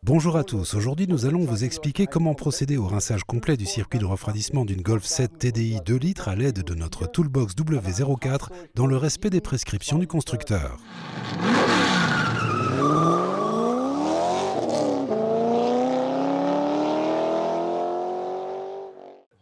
Bonjour à tous, aujourd'hui nous allons vous expliquer comment procéder au rinçage complet du circuit de refroidissement d'une Golf 7 TDI 2 litres à l'aide de notre Toolbox W04 dans le respect des prescriptions du constructeur.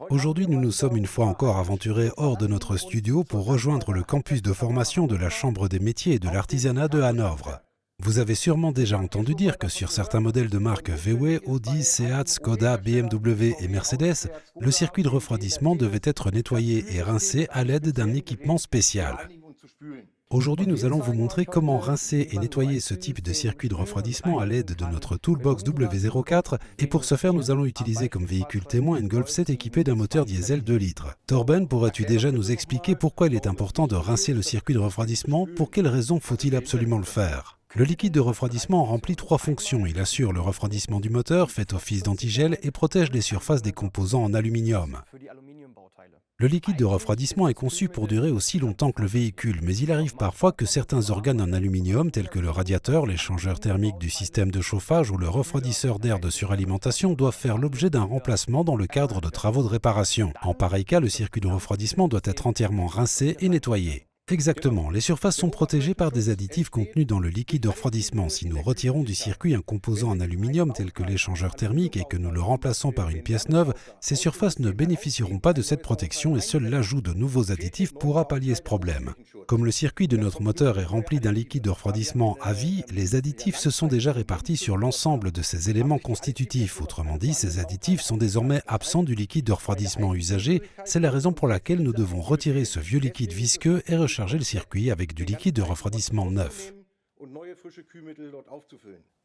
Aujourd'hui, nous nous sommes une fois encore aventurés hors de notre studio pour rejoindre le campus de formation de la Chambre des métiers et de l'artisanat de Hanovre. Vous avez sûrement déjà entendu dire que sur certains modèles de marque VW, Audi, Seat, Skoda, BMW et Mercedes, le circuit de refroidissement devait être nettoyé et rincé à l'aide d'un équipement spécial. Aujourd'hui, nous allons vous montrer comment rincer et nettoyer ce type de circuit de refroidissement à l'aide de notre Toolbox W04 et pour ce faire, nous allons utiliser comme véhicule témoin une Golf 7 équipée d'un moteur diesel 2 litres. Torben, pourrais-tu déjà nous expliquer pourquoi il est important de rincer le circuit de refroidissement? Pour quelles raisons faut-il absolument le faire? Le liquide de refroidissement remplit trois fonctions. Il assure le refroidissement du moteur, fait office d'antigel et protège les surfaces des composants en aluminium. Le liquide de refroidissement est conçu pour durer aussi longtemps que le véhicule, mais il arrive parfois que certains organes en aluminium, tels que le radiateur, l'échangeur thermique du système de chauffage ou le refroidisseur d'air de suralimentation, doivent faire l'objet d'un remplacement dans le cadre de travaux de réparation. En pareil cas, le circuit de refroidissement doit être entièrement rincé et nettoyé. Exactement, les surfaces sont protégées par des additifs contenus dans le liquide de refroidissement. Si nous retirons du circuit un composant en aluminium tel que l'échangeur thermique et que nous le remplaçons par une pièce neuve, ces surfaces ne bénéficieront pas de cette protection et seul l'ajout de nouveaux additifs pourra pallier ce problème. Comme le circuit de notre moteur est rempli d'un liquide de refroidissement à vie, les additifs se sont déjà répartis sur l'ensemble de ces éléments constitutifs. Autrement dit, ces additifs sont désormais absents du liquide de refroidissement usagé. C'est la raison pour laquelle nous devons retirer ce vieux liquide visqueux et recharger le circuit avec du liquide de refroidissement neuf.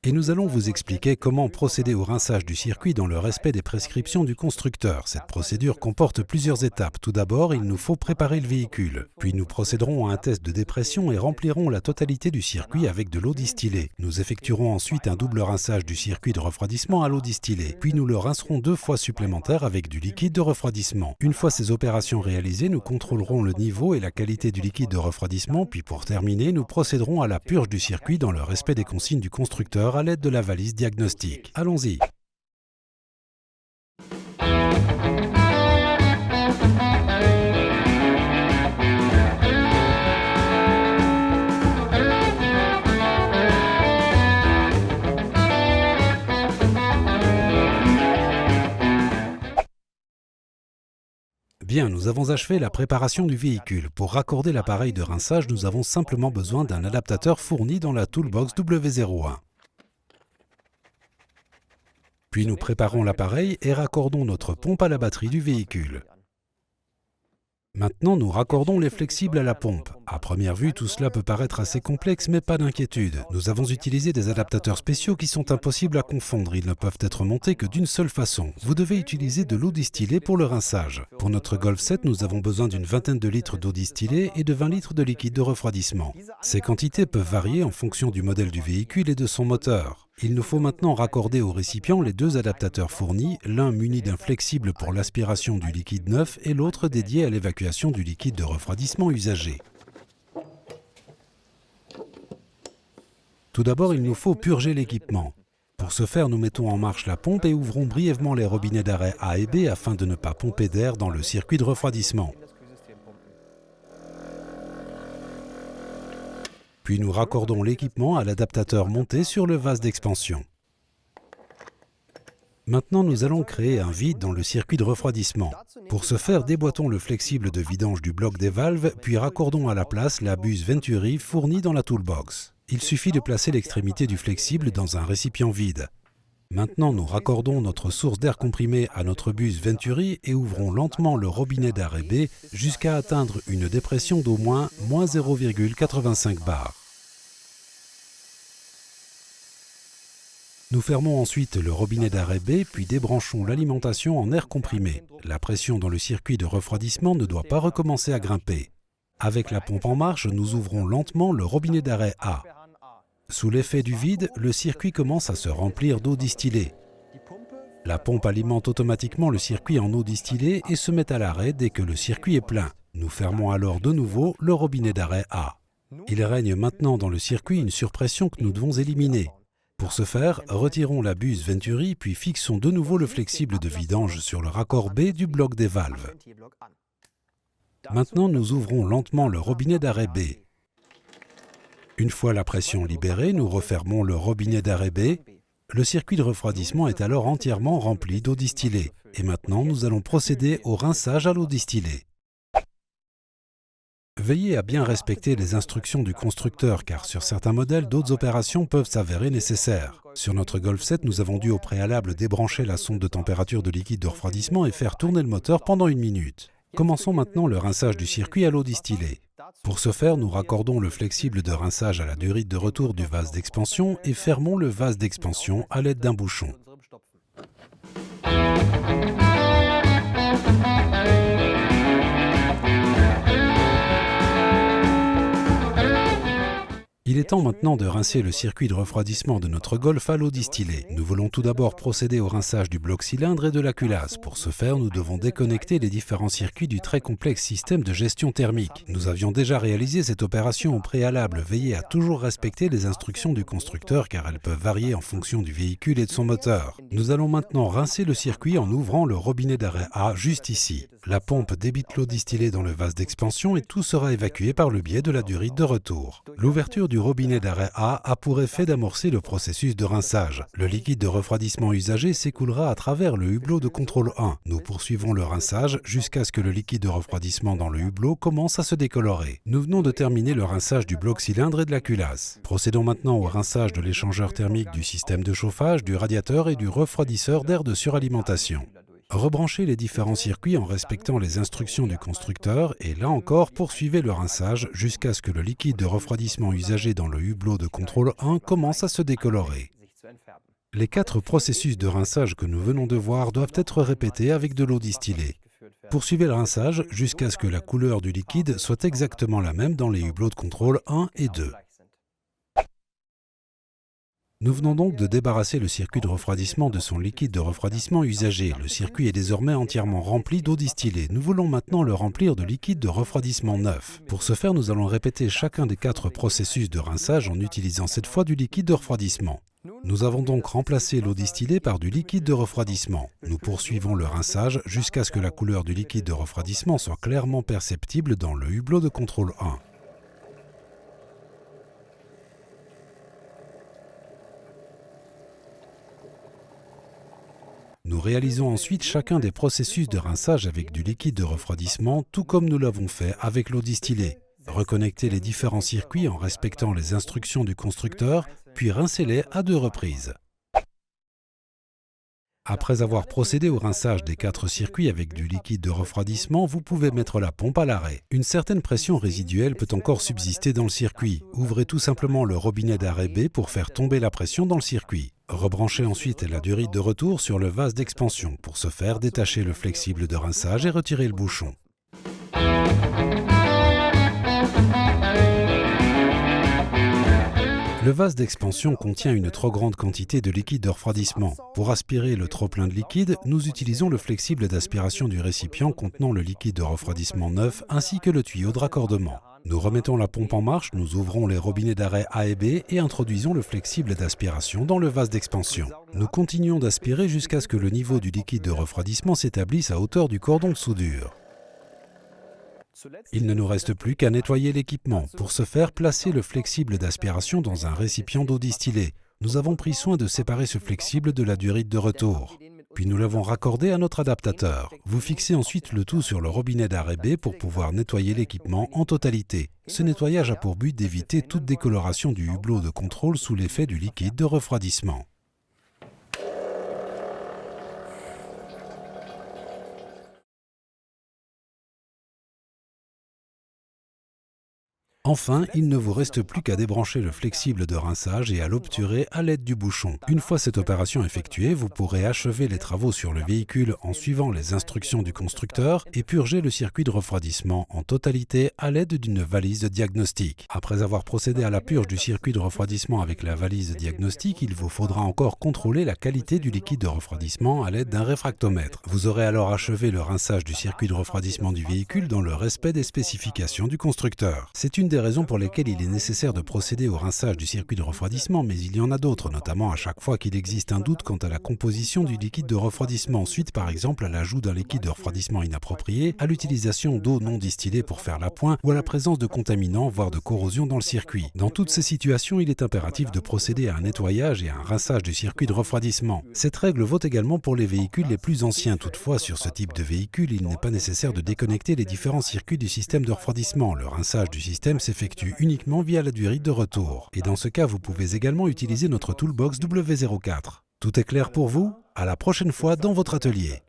Et nous allons vous expliquer comment procéder au rinçage du circuit dans le respect des prescriptions du constructeur. Cette procédure comporte plusieurs étapes. Tout d'abord, il nous faut préparer le véhicule. Puis nous procéderons à un test de dépression et remplirons la totalité du circuit avec de l'eau distillée. Nous effectuerons ensuite un double rinçage du circuit de refroidissement à l'eau distillée. Puis nous le rincerons 2 fois supplémentaires avec du liquide de refroidissement. Une fois ces opérations réalisées, nous contrôlerons le niveau et la qualité du liquide de refroidissement. Puis pour terminer, nous procéderons à la purge du circuit dans le respect des consignes du constructeur à l'aide de la valise diagnostic. Allons-y. Bien, nous avons achevé la préparation du véhicule. Pour raccorder l'appareil de rinçage, nous avons simplement besoin d'un adaptateur fourni dans la Toolbox W01. Puis nous préparons l'appareil et raccordons notre pompe à la batterie du véhicule. Maintenant, nous raccordons les flexibles à la pompe. À première vue, tout cela peut paraître assez complexe, mais pas d'inquiétude. Nous avons utilisé des adaptateurs spéciaux qui sont impossibles à confondre. Ils ne peuvent être montés que d'une seule façon. Vous devez utiliser de l'eau distillée pour le rinçage. Pour notre Golf 7, nous avons besoin d'une vingtaine de litres d'eau distillée et de 20 litres de liquide de refroidissement. Ces quantités peuvent varier en fonction du modèle du véhicule et de son moteur. Il nous faut maintenant raccorder au récipient les 2 adaptateurs fournis, l'un muni d'un flexible pour l'aspiration du liquide neuf et l'autre dédié à l'évacuation du liquide de refroidissement usagé. Tout d'abord, il nous faut purger l'équipement. Pour ce faire, nous mettons en marche la pompe et ouvrons brièvement les robinets d'arrêt A et B afin de ne pas pomper d'air dans le circuit de refroidissement. Puis nous raccordons l'équipement à l'adaptateur monté sur le vase d'expansion. Maintenant, nous allons créer un vide dans le circuit de refroidissement. Pour ce faire, déboîtons le flexible de vidange du bloc des valves, puis raccordons à la place la buse Venturi fournie dans la toolbox. Il suffit de placer l'extrémité du flexible dans un récipient vide. Maintenant, nous raccordons notre source d'air comprimé à notre buse Venturi et ouvrons lentement le robinet d'arrêt B jusqu'à atteindre une dépression d'au moins -0,85 bar. Nous fermons ensuite le robinet d'arrêt B, puis débranchons l'alimentation en air comprimé. La pression dans le circuit de refroidissement ne doit pas recommencer à grimper. Avec la pompe en marche, nous ouvrons lentement le robinet d'arrêt A. Sous l'effet du vide, le circuit commence à se remplir d'eau distillée. La pompe alimente automatiquement le circuit en eau distillée et se met à l'arrêt dès que le circuit est plein. Nous fermons alors de nouveau le robinet d'arrêt A. Il règne maintenant dans le circuit une surpression que nous devons éliminer. Pour ce faire, retirons la buse Venturi puis fixons de nouveau le flexible de vidange sur le raccord B du bloc des valves. Maintenant, nous ouvrons lentement le robinet d'arrêt B. Une fois la pression libérée, nous refermons le robinet d'arrêt B. Le circuit de refroidissement est alors entièrement rempli d'eau distillée. Et maintenant, nous allons procéder au rinçage à l'eau distillée. Veillez à bien respecter les instructions du constructeur car sur certains modèles, d'autres opérations peuvent s'avérer nécessaires. Sur notre Golf 7, nous avons dû au préalable débrancher la sonde de température de liquide de refroidissement et faire tourner le moteur pendant 1 minute. Commençons maintenant le rinçage du circuit à l'eau distillée. Pour ce faire, nous raccordons le flexible de rinçage à la durite de retour du vase d'expansion et fermons le vase d'expansion à l'aide d'un bouchon. Il est temps maintenant de rincer le circuit de refroidissement de notre Golf à l'eau distillée. Nous voulons tout d'abord procéder au rinçage du bloc cylindre et de la culasse. Pour ce faire, nous devons déconnecter les différents circuits du très complexe système de gestion thermique. Nous avions déjà réalisé cette opération au préalable. Veillez à toujours respecter les instructions du constructeur car elles peuvent varier en fonction du véhicule et de son moteur. Nous allons maintenant rincer le circuit en ouvrant le robinet d'arrêt A juste ici. La pompe débite l'eau distillée dans le vase d'expansion et tout sera évacué par le biais de la durite de retour. L'ouverture du robinet d'arrêt A pour effet d'amorcer le processus de rinçage. Le liquide de refroidissement usagé s'écoulera à travers le hublot de contrôle 1. Nous poursuivons le rinçage jusqu'à ce que le liquide de refroidissement dans le hublot commence à se décolorer. Nous venons de terminer le rinçage du bloc cylindre et de la culasse. Procédons maintenant au rinçage de l'échangeur thermique du système de chauffage, du radiateur et du refroidisseur d'air de suralimentation. Rebranchez les différents circuits en respectant les instructions du constructeur et là encore, poursuivez le rinçage jusqu'à ce que le liquide de refroidissement usagé dans le hublot de contrôle 1 commence à se décolorer. Les 4 processus de rinçage que nous venons de voir doivent être répétés avec de l'eau distillée. Poursuivez le rinçage jusqu'à ce que la couleur du liquide soit exactement la même dans les hublots de contrôle 1 et 2. Nous venons donc de débarrasser le circuit de refroidissement de son liquide de refroidissement usagé. Le circuit est désormais entièrement rempli d'eau distillée. Nous voulons maintenant le remplir de liquide de refroidissement neuf. Pour ce faire, nous allons répéter chacun des 4 processus de rinçage en utilisant cette fois du liquide de refroidissement. Nous avons donc remplacé l'eau distillée par du liquide de refroidissement. Nous poursuivons le rinçage jusqu'à ce que la couleur du liquide de refroidissement soit clairement perceptible dans le hublot de contrôle 1. Nous réalisons ensuite chacun des processus de rinçage avec du liquide de refroidissement, tout comme nous l'avons fait avec l'eau distillée. Reconnectez les différents circuits en respectant les instructions du constructeur, puis rincez-les à 2 reprises. Après avoir procédé au rinçage des 4 circuits avec du liquide de refroidissement, vous pouvez mettre la pompe à l'arrêt. Une certaine pression résiduelle peut encore subsister dans le circuit. Ouvrez tout simplement le robinet d'arrêt B pour faire tomber la pression dans le circuit. Rebranchez ensuite la durite de retour sur le vase d'expansion. Pour ce faire, détachez le flexible de rinçage et retirez le bouchon. Le vase d'expansion contient une trop grande quantité de liquide de refroidissement. Pour aspirer le trop-plein de liquide, nous utilisons le flexible d'aspiration du récipient contenant le liquide de refroidissement neuf ainsi que le tuyau de raccordement. Nous remettons la pompe en marche, nous ouvrons les robinets d'arrêt A et B et introduisons le flexible d'aspiration dans le vase d'expansion. Nous continuons d'aspirer jusqu'à ce que le niveau du liquide de refroidissement s'établisse à hauteur du cordon de soudure. Il ne nous reste plus qu'à nettoyer l'équipement. Pour ce faire, placez le flexible d'aspiration dans un récipient d'eau distillée. Nous avons pris soin de séparer ce flexible de la durite de retour. Puis nous l'avons raccordé à notre adaptateur. Vous fixez ensuite le tout sur le robinet d'arrêt B pour pouvoir nettoyer l'équipement en totalité. Ce nettoyage a pour but d'éviter toute décoloration du hublot de contrôle sous l'effet du liquide de refroidissement. Enfin, il ne vous reste plus qu'à débrancher le flexible de rinçage et à l'obturer à l'aide du bouchon. Une fois cette opération effectuée, vous pourrez achever les travaux sur le véhicule en suivant les instructions du constructeur et purger le circuit de refroidissement en totalité à l'aide d'une valise de diagnostic. Après avoir procédé à la purge du circuit de refroidissement avec la valise de diagnostic, il vous faudra encore contrôler la qualité du liquide de refroidissement à l'aide d'un réfractomètre. Vous aurez alors achevé le rinçage du circuit de refroidissement du véhicule dans le respect des spécifications du constructeur. C'est une des des raisons pour lesquelles il est nécessaire de procéder au rinçage du circuit de refroidissement, mais il y en a d'autres, notamment à chaque fois qu'il existe un doute quant à la composition du liquide de refroidissement, suite par exemple à l'ajout d'un liquide de refroidissement inapproprié, à l'utilisation d'eau non distillée pour faire l'appoint ou à la présence de contaminants, voire de corrosion dans le circuit. Dans toutes ces situations, il est impératif de procéder à un nettoyage et à un rinçage du circuit de refroidissement. Cette règle vaut également pour les véhicules les plus anciens. Toutefois, sur ce type de véhicule, il n'est pas nécessaire de déconnecter les différents circuits du système de refroidissement. Le rinçage du système s'effectue uniquement via la durite de retour. Et dans ce cas, vous pouvez également utiliser notre Toolbox W04. Tout est clair pour vous? À la prochaine fois dans votre atelier.